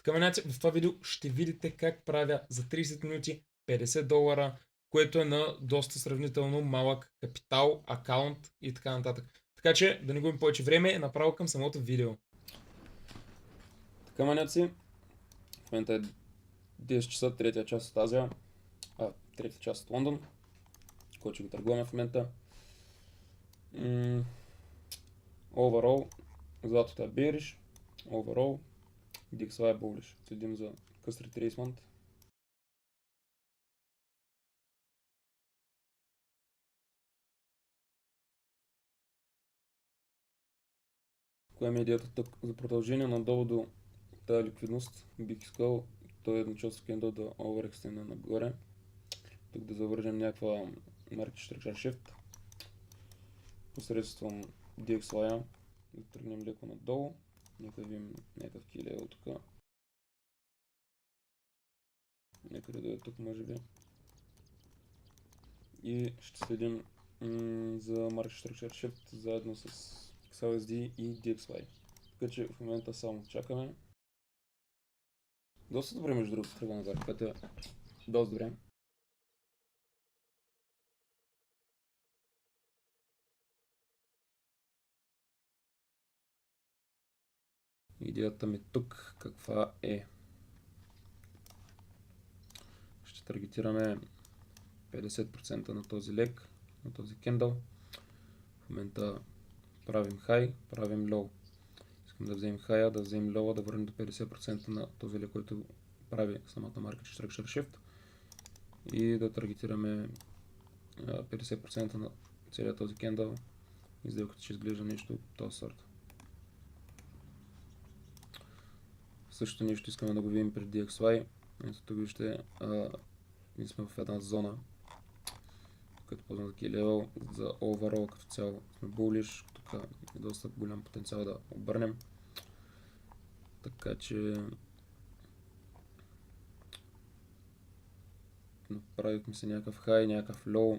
Така, маняци, в това видео ще видите как правя за 30 минути $50, което е на доста сравнително малък капитал, акаунт и така нататък. Така че да не губим повече време, направо към самото видео. Така, маняци, в момента е 10 часа, третия част от Азия, третия част от Лондон, който ще го търгуваме в момента. Overall, златото е bearish, overall, DXY е bullish. Следим за къс retracement. Коя е идеята тук? За продължение надолу до тази ликвидност бих искал този едночасов кендъл да overextend нагоре. Тук да завържем някаква market structure shift посредством DXY, да тръгнем леко надолу. Нека видим някакъв килейл тук. Някъде да е тук, може би. И ще следим за Market Structure Shift заедно с XLSD и DXY. Така че в момента само чакаме. Доста добре, между другото, тръгва нагоре, което е доста добре. Идеята ми тук каква е? Ще таргетираме 50% на този лек, на този кендъл. В момента правим хай, правим лоу. Искам да вземем хая, да вземем лоу, да върнем до 50% на този лек, който прави самата Market Structure Shift. И да таргетираме 50% на целият този кендъл. И сделката ще изглежда нещо от този сорт. Същото нещо искаме да го видим при DXY. Ето тук вижте, ние сме в една зона, като познатки левел за overall като цяло сме bullish. Тук е доста голям потенциал да обърнем. Така че направихме се някакъв хай, някакъв лоу.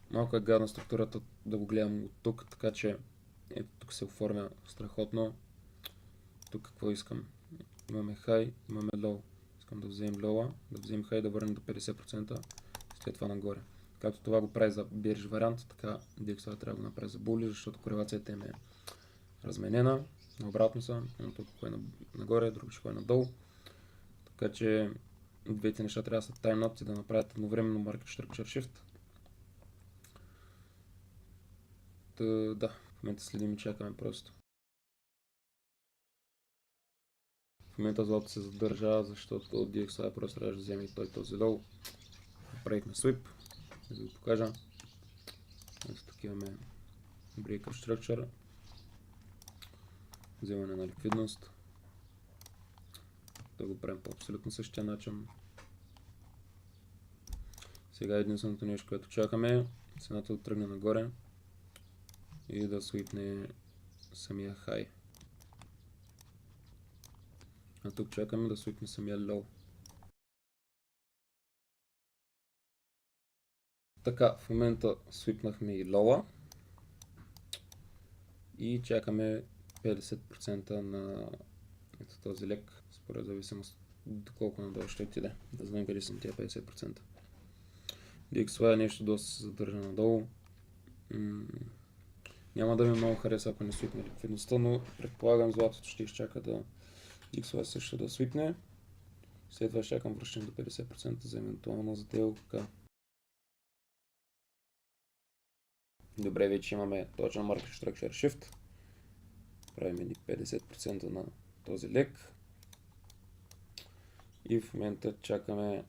Малко е гадна структурата да го гледам от тук, така че ето тук се оформя страхотно. Тук какво искам? Имаме хай, имаме лоу. Искам да вземем лоуа, да вземем хай, да върнем до 50%, след това нагоре. Както това го прави за бирж вариант, така DXY трябва да го направи за були, защото корелацията им е разменена. Наобратно са, но тук кой е нагоре, друг ще кой е надолу. Така че двете неща трябва да са таймнат и да направят едновременно Market Structure Shift. Да, в момента следим и чакаме просто. В момента злато се задържа, защото DXY просто трябва да вземе и той този лоу. Направихме свип, за да го покажа. Ето тук имаме Breaker Structure, вземане на ликвидност. Да го правим по абсолютно същия начин. Сега единственото нещо, което чакаме, цената да тръгне нагоре и да свипне самия хай. А тук чакаме да свипне самия лоу. Така, в момента свипнахме и лоуа и чакаме 50% на ето този лек, според зависимост доколко надолу ще отиде. Да знаем къде са тия 50%. DXY е нещо доста се задържа надолу. Няма да ми много хареса, ако не свипне ликвидността, но предполагам златото ще изчака да DXY също да свипне. След това ще чакам връщане до 50% за евентуална сделка. Добре, вече имаме точно Market Structure Shift. Правим 50% на този лек. И в момента чакаме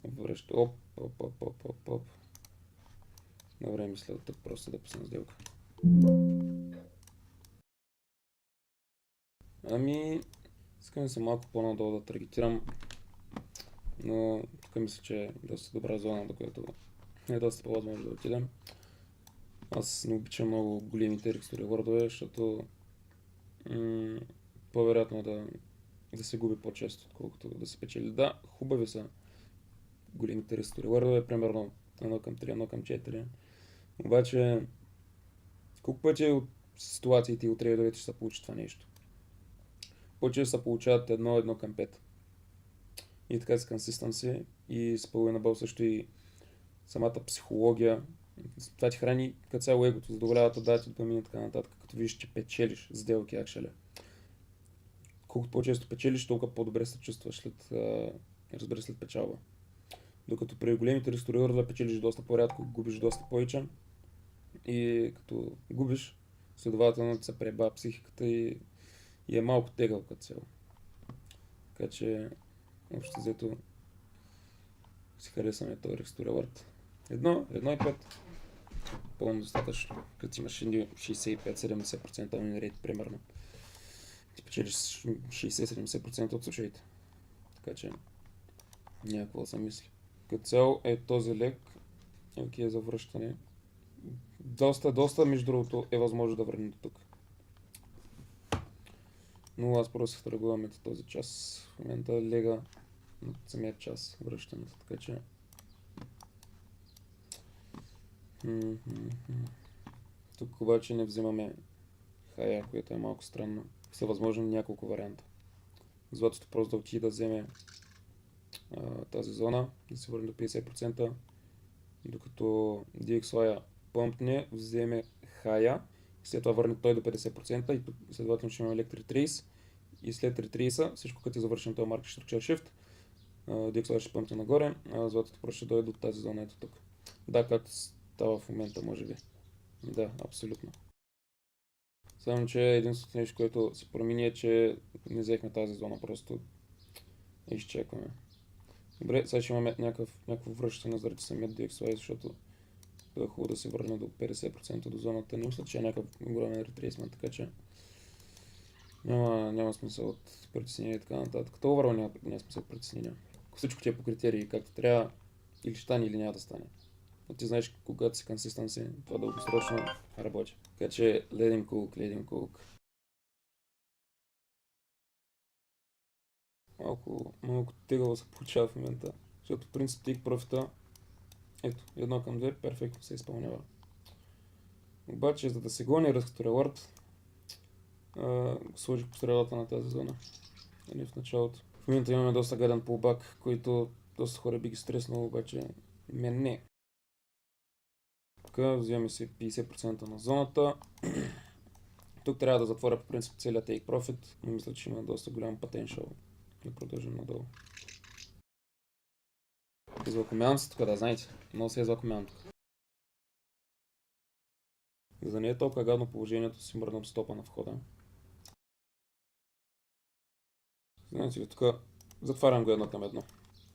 връща. Оп. Добре, мисля тук просто да пусна сделка. Искам се малко по-надолу да таргетирам, но тук мисля, че е доста добра зона, до която е доста по-възможно да отидем. Аз не обичам много големите рекстори вордове, защото по-вероятно да се губи по-често, отколкото да се печели. Да, хубави са големите рекстори вордове, примерно 1 към 3, 1 към 4. Обаче, колко пъти ситуациите и от трейдовете ще се получи това нещо. По-често се получават 1 към 5. И така с консистенси и с половина бъл също и самата психология. Това ти храни като цяло егото, задоволява да допамин и така нататък, като виждаш, че печелиш сделки акшеле. Колкото по-често печелиш, толкова по-добре се чувстваш след печалба. Докато при големите ресторери да печелиш доста по-рядко, губиш доста повече. И като губиш, следователно се преба психиката и е малко тегъл като цяло. Така че, общо взето, си харесваме този ресторелърт. 1,5. Пълно достатъчно. Като имаш 65-70% win rate, примерно. Ти печелиш 60-70% от случаите. Така че, някакво да се мисли. Като цяло е този лек. Окей, за връщане. Доста, между другото, е възможно да върнем до тук. Но аз просто търгуваме този час. В момента лега на самия час връщането, така че... Тук обаче не взимаме хая, което е малко странно. Са възможни няколко варианта. Златото просто да отиде да вземе тази зона, да се върне до 50%, докато DXY пъмпне, вземе хая, след това върне той до 50% и тук следователно ще имаме Electric Trace и след ретрейса, всичко като е завършен този Market Structure Shift, DXY ще пъмпне нагоре, а златото просто ще дойде до тази зона ето тук. Да, както става в момента, може би. Да, абсолютно. Само, че единственото нещо, което се промени е, че не взехме тази зона, просто изчекваме. Добре, сега ще имаме някакво връщане заради самият DXY, защото е хубаво да се върне до 50% до зоната. Не мисля, че е някакъв огромен ретрейсмент, така че няма смисъл от притеснение и така нататък. Това overall няма смисъл от притеснение. Ако всичко ти е по критерии както трябва, или ще стане, или няма да стане. Но ти знаеш, когато си консистенси, това дългосрочно работи. Така че let him cook. Малко тегаво се получава в момента, защото в принцип тик профита, ето, 1 към 2, перфектно се изпълнява. Обаче, за да се гони ръското рeward, сложих по средата на тази зона. Или в началото. В момента имаме доста гаден pullback, който доста хора би ги стреснало, обаче мен не. Тук вземаме си 50% на зоната. Тук трябва да затворя по принцип целият take profit, но мисля, че има доста голям потенциал да продължим надолу. Звъкомян се тук, да знаете. Много се е звъкомян тук. За да не е толкова гадно положението, си мръднам стопа на входа. Знаете ли, тук затварям го 1 към 1.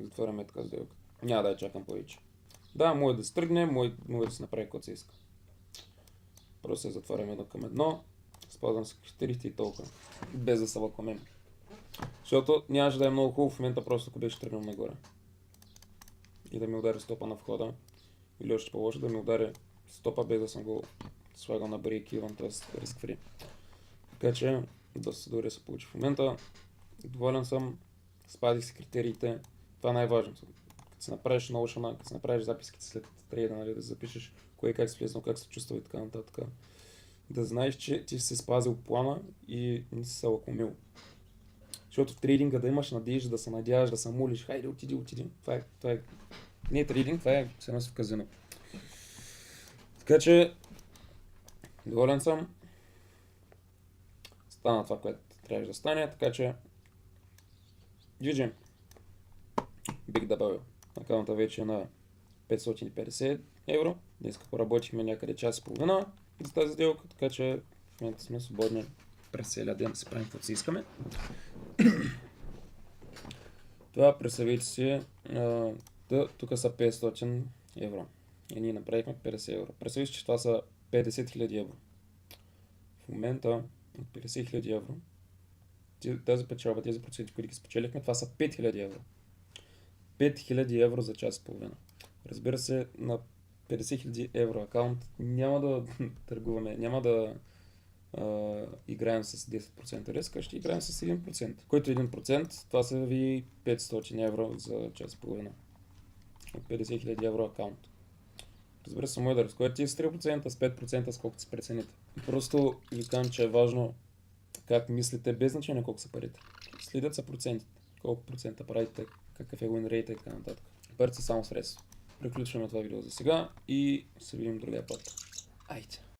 Затваряме така сделка. Няма да я чакам повече. Да, може да се тръгне, може да се направи каквото се иска. Просто се затварям 1 към 1. Спазвам се критериите и толкова. Без да се лакомем. Защото нямаше да е много хубаво в момента, просто ако беше тръгнал нагоре. И да ми удари стопа на входа. Или още по-лошо да ми удари стопа без да съм го слагал на break-even, т.е. risk free. Така че доста добре се получи в момента. Доволен съм. Спазих си критериите. Това е най-важното. Като си направиш Notion, като си направиш записките след трейда, нали, да запишеш кое как се влезнал, как се чувства и така нататък. Да знаеш, че ти си се спазил плана и не си се лакомил. Защото в трейдинга да имаш надежда, да се надяваш, да се молиш, хайде отиди. Това е не е трейдинг, това е все в казино. Така че доволен съм. Стана това, което трябваше да стане, така че GG. Big W. Акаунта вече е на 550 евро. Днес поработихме някъде час и половина за тази сделка, така че в момента сме свободни през целия ден да си правим каквото си искаме. Това представете си, тук са 500 евро. И ние направихме 50 евро. Представете си, че това са 50 000 евро. В момента от 50 000 евро, тази печалба, тези проценти, които ги спечелихме, това са 5000 евро. 5000 евро за час и половина. Разбира се, на 50 000 евро акаунт няма да търгуваме, няма да играем с 10% риска, ще играем с 1%. Който 1%, това са ви 500 евро за час и половина. От 50 000 евро акаунт. Разбира се, може да разходите с 3%, с 5%, с колкото си прецените. Просто ви казвам, че е важно как мислите, без значение колко са парите. Следят са процентите. Колко процента правите, какъв е win rate и така нататък. Парите са само средства. Приключваме това видео за сега и се видим другия път. Айде!